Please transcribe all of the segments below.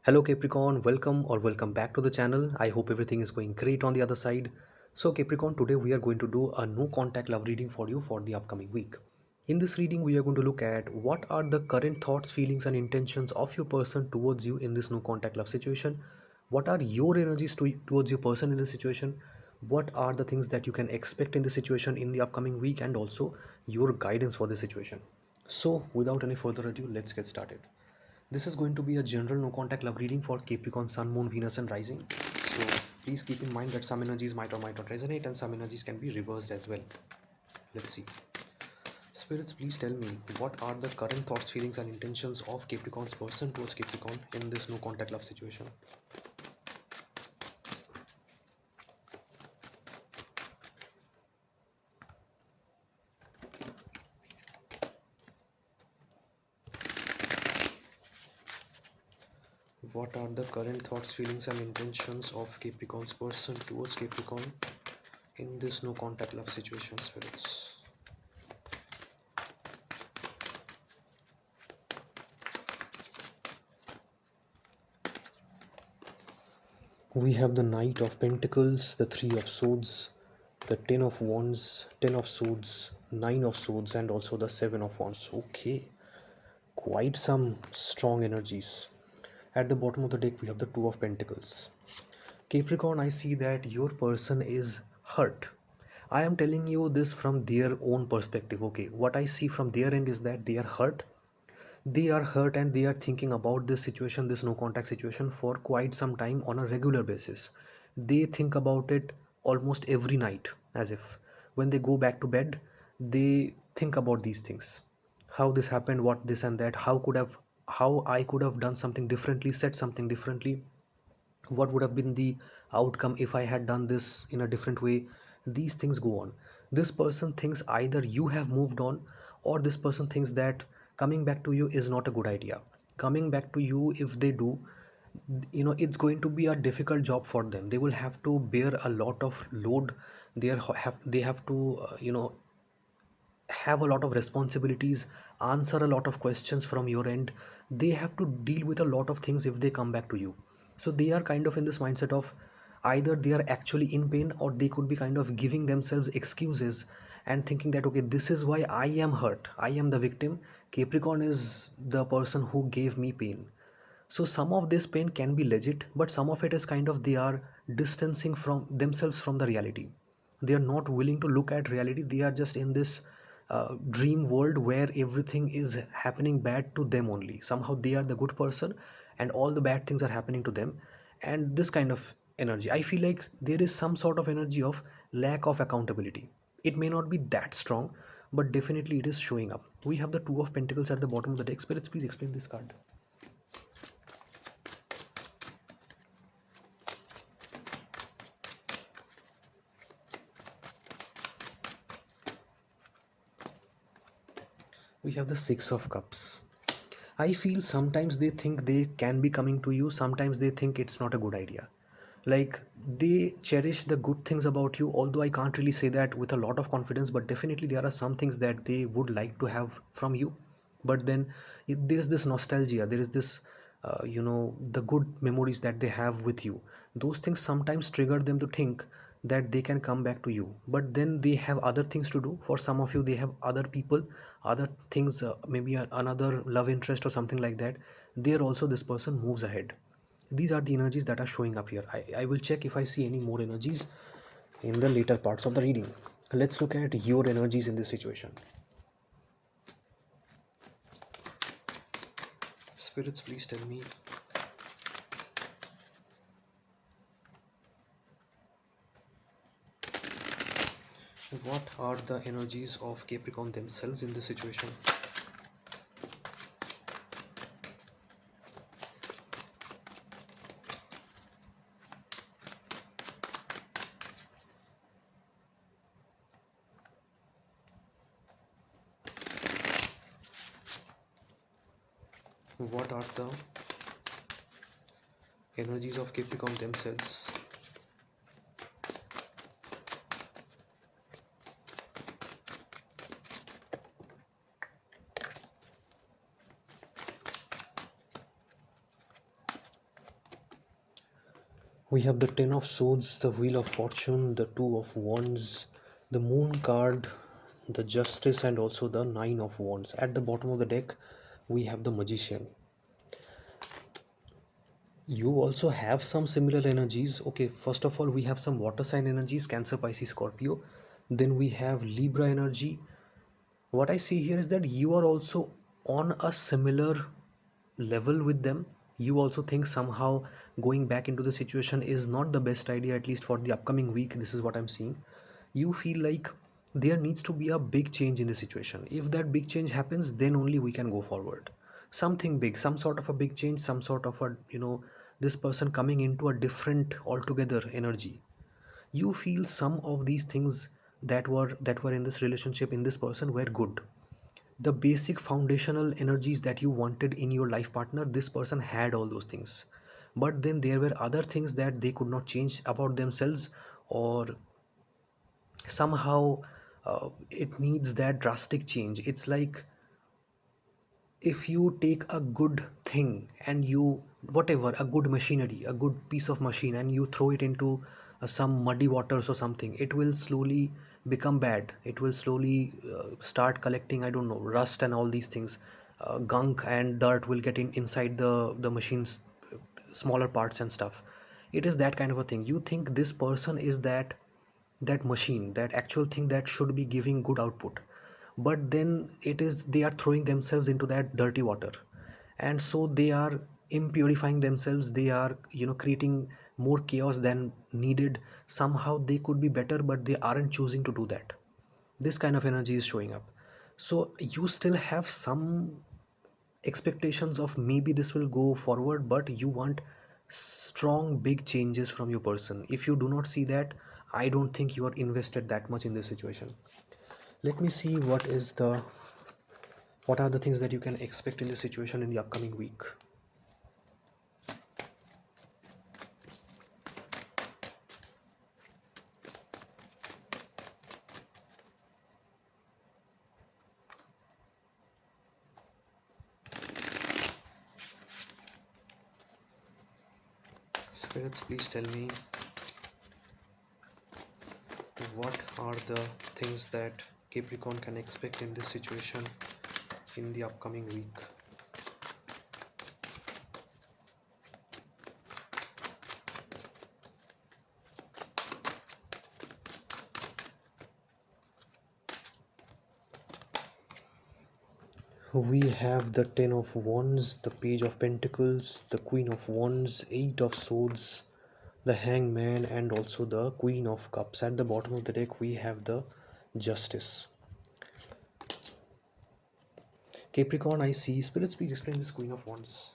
Hello Capricorn, welcome back to the channel. I hope everything is going great on the other side. So Capricorn, today we are going to do a no contact love reading for you for the upcoming week. In this reading, we are going to look at what are the current thoughts, feelings and intentions of your person towards you in this no contact love situation. What are your energies towards your person in this situation? What are the things that you can expect in the situation in the upcoming week, and also your guidance for the situation. So without any further ado, let's get started. This is going to be a general no contact love reading for Capricorn Sun, Moon, Venus, and Rising. So please keep in mind that some energies might or might not resonate, and some energies can be reversed as well. Let's see. Spirits, please tell me what are the current thoughts, feelings, and intentions of Capricorn's person towards Capricorn in this no contact love situation. What are the current thoughts, feelings, and intentions of Capricorn's person towards Capricorn in this no contact love situation, spirits? We have the Knight of Pentacles, the Three of Swords, the Ten of Wands, Ten of Swords, Nine of Swords, and also the Seven of Wands. Okay, quite some strong energies. At the bottom of the deck, we have the Two of Pentacles. Capricorn, I see that your person is hurt. I am telling you this from their own perspective. Okay, what I see from their end is that they are hurt and they are thinking about this situation, this no contact situation, for quite some time on a regular basis. They think about it almost every night, as if when they go back to bed, they think about these things. How this happened, what this and that, how I could have done something differently, said something differently, what would have been the outcome if I had done this in a different way. These things go on. This person thinks either you have moved on, or this person thinks that coming back to you is not a good idea. Coming back to you, if they do, it's going to be a difficult job for them. They will have to bear a lot of load. They have to have a lot of responsibilities, answer a lot of questions from your end. They have to deal with a lot of things if they come back to you. So they are kind of in this mindset of either they are actually in pain, or they could be kind of giving themselves excuses and thinking that, okay, this is why I am hurt, I am the victim, Capricorn is the person who gave me pain. So some of this pain can be legit, but some of it is kind of they are distancing from themselves from the reality. They are not willing to look at reality. They are just in this dream world where everything is happening bad to them only. Somehow they are the good person and all the bad things are happening to them. And this kind of energy, I feel like there is some sort of energy of lack of accountability. It may not be that strong, but definitely it is showing up. We have the Two of Pentacles at the bottom of the deck. Spirits, please explain this card. We have the Six of Cups. I feel sometimes they think they can be coming to you, sometimes they think it's not a good idea. Like, they cherish the good things about you, although I can't really say that with a lot of confidence, but definitely there are some things that they would like to have from you. But then there is this nostalgia, there is this, the good memories that they have with you. Those things sometimes trigger them to think that they can come back to you, but then they have other things to do. For some of you, they have other people, other things, maybe another love interest or something like that. There also this person moves ahead. These are the energies that are showing up here. I will check if I see any more energies in the later parts of the reading. Let's look at your energies in this situation. Spirits, please tell me what are the energies of Capricorn themselves in this situation. What are the energies of Capricorn themselves? We have the Ten of Swords, the Wheel of Fortune, the Two of Wands, the Moon card, the Justice, and also the Nine of Wands. At the bottom of the deck, we have the Magician. You also have some similar energies. Okay, first of all, we have some water sign energies, Cancer, Pisces, Scorpio. Then we have Libra energy. What I see here is that you are also on a similar level with them. You also think somehow going back into the situation is not the best idea, at least for the upcoming week. This is what I'm seeing. You feel like there needs to be a big change in the situation. If that big change happens, then only we can go forward. Something big, some sort of a big change, some sort of a, this person coming into a different altogether energy. You feel some of these things that were in this relationship, in this person, were good. The basic foundational energies that you wanted in your life partner, this person had all those things. But then there were other things that they could not change about themselves, or somehow it needs that drastic change. It's like, if you take a good thing and you, whatever, a good machinery, a good piece of machine, and you throw it into some muddy waters or something, it will slowly become bad. It will slowly start collecting, I don't know, rust and all these things. Gunk and dirt will get inside the machine's smaller parts and stuff. It is that kind of a thing. You think this person is that machine, that actual thing that should be giving good output, but then it is, they are throwing themselves into that dirty water, and so they are impurifying themselves. They are, creating more chaos than needed. Somehow they could be better, but they aren't choosing to do that. This kind of energy is showing up. So you still have some expectations of maybe this will go forward, but you want strong big changes from your person. If you do not see that, I don't think you are invested that much in this situation. Let me see what are the things that you can expect in this situation in the upcoming week. Spirits, please tell me, what are the things that Capricorn can expect in this situation in the upcoming week. We have the Ten of Wands, the Page of Pentacles, the Queen of Wands, Eight of Swords, the Hangman, and also the Queen of Cups. At the bottom of the deck, we have the Justice. Capricorn, I see. Spirits, please explain this Queen of Wands.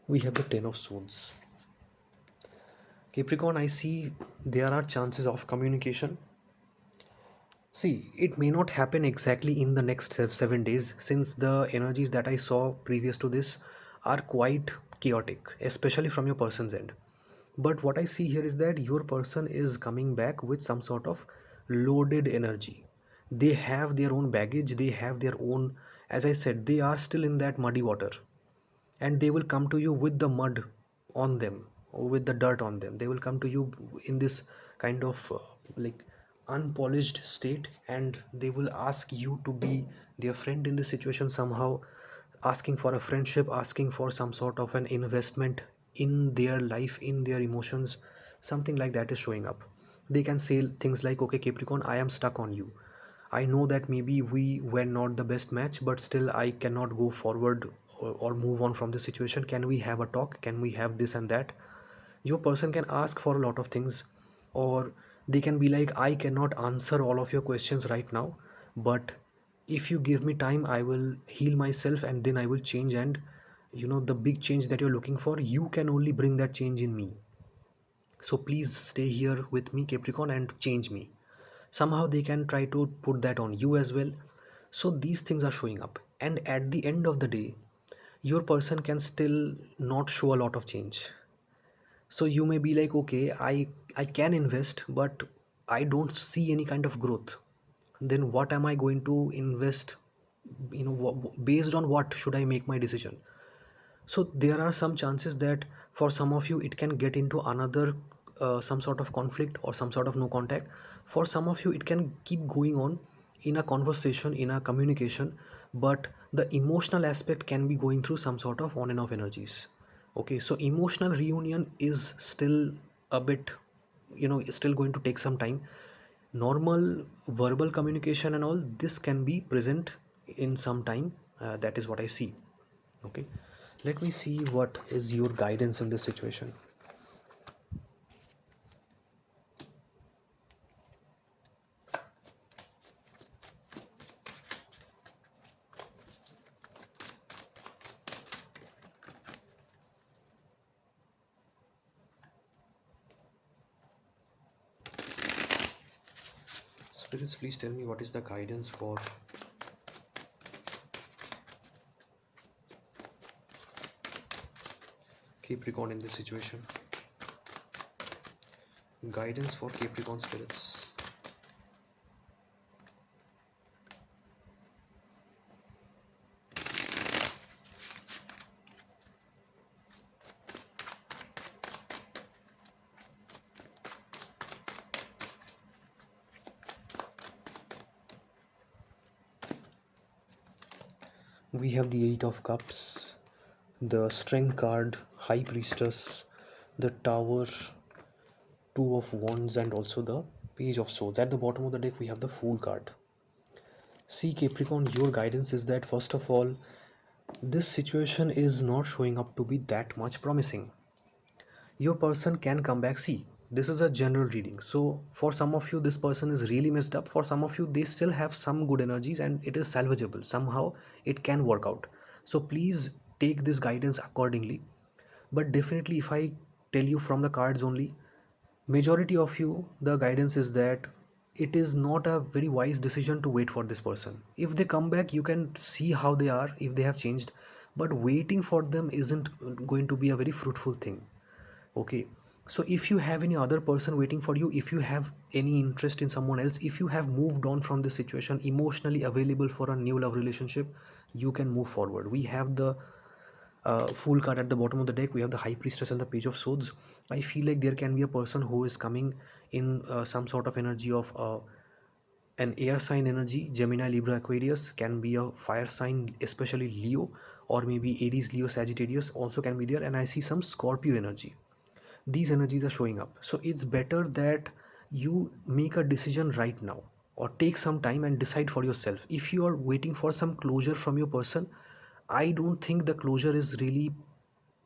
We have the Ten of Swords. Capricorn, I see there are chances of communication. See, it may not happen exactly in the next 7 days, since the energies that I saw previous to this are quite chaotic, especially from your person's end. But what I see here is that your person is coming back with some sort of loaded energy. They have their own baggage, they have their own, as I said, they are still in that muddy water, and they will come to you with the mud on them, or with the dirt on them. They will come to you in this kind of like unpolished state, and they will ask you to be their friend in this situation, somehow asking for a friendship, asking for some sort of an investment in their life, in their emotions. Something like that is showing up. They can say things like, okay Capricorn, I am stuck on you. I know that maybe we were not the best match, but still I cannot go forward, or move on from the situation. Can we have a talk? Can we have this and that? Your person can ask for a lot of things, or they can be like, I cannot answer all of your questions right now, but if you give me time, I will heal myself, and then I will change. And the big change that you're looking for, you can only bring that change in me. So please stay here with me, Capricorn, and change me. Somehow they can try to put that on you as well. So these things are showing up, and at the end of the day, your person can still not show a lot of change. So you may be like, okay, I can invest, but I don't see any kind of growth, then what am I going to invest? Based on what should I make my decision? So there are some chances that for some of you it can get into another some sort of conflict or some sort of no contact. For some of you it can keep going on in a conversation, in a communication, but the emotional aspect can be going through some sort of on and off energies. Okay, so emotional reunion is still a bit, still going to take some time. Normal verbal communication and all this can be present in some time. That is what I see. Okay, let me see what is your guidance in this situation. Spirits, please tell me what is the guidance for Capricorn in this situation. Guidance for Capricorn spirits. We have the Eight of Cups, the Strength card, High Priestess, the Tower, Two of Wands, and also the Page of Swords. At the bottom of the deck, we have the Fool card. See, Capricorn, your guidance is that first of all, this situation is not showing up to be that much promising. Your person can come back. See, this is a general reading, so for some of you this person is really messed up. For some of you they still have some good energies and it is salvageable somehow. It can work out, so please take this guidance accordingly. But definitely, if I tell you from the cards only, majority of you, the guidance is that it is not a very wise decision to wait for this person. If they come back, you can see how they are, if they have changed, but waiting for them isn't going to be a very fruitful thing. Okay, so if you have any other person waiting for you, if you have any interest in someone else, if you have moved on from this situation, emotionally available for a new love relationship, you can move forward. We have the Fool card at the bottom of the deck. We have the High Priestess and the Page of Swords. I feel like there can be a person who is coming in some sort of energy of an air sign energy. Gemini, Libra, Aquarius can be a fire sign, especially Leo, or maybe Aries, Leo, Sagittarius also can be there. And I see some Scorpio energy. These energies are showing up, so it's better that you make a decision right now or take some time and decide for yourself. If you are waiting for some closure from your person, I don't think the closure is really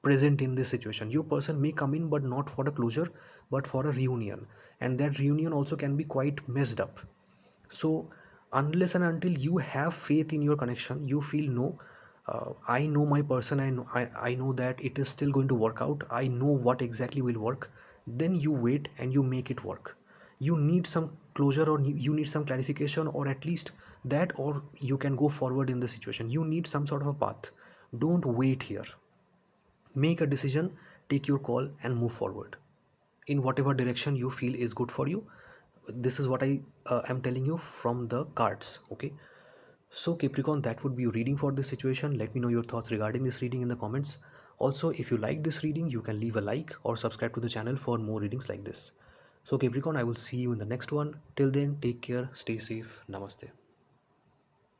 present in this situation. Your person may come in, but not for a closure, but for a reunion, and that reunion also can be quite messed up. So unless and until you have faith in your connection, you feel no, I know my person, I know that it is still going to work out, I know what exactly will work, then you wait and you make it work. You need some closure, or you need some clarification, or at least that, or you can go forward in the situation. You need some sort of a path. Don't wait here. Make a decision, take your call, and move forward in whatever direction you feel is good for you. This is what I am telling you from the cards. Okay, so Capricorn, that would be your reading for this situation. Let me know your thoughts regarding this reading in the comments. Also, if you like this reading, you can leave a like or subscribe to the channel for more readings like this. So Capricorn, I will see you in the next one. Till then, take care, stay safe, namaste.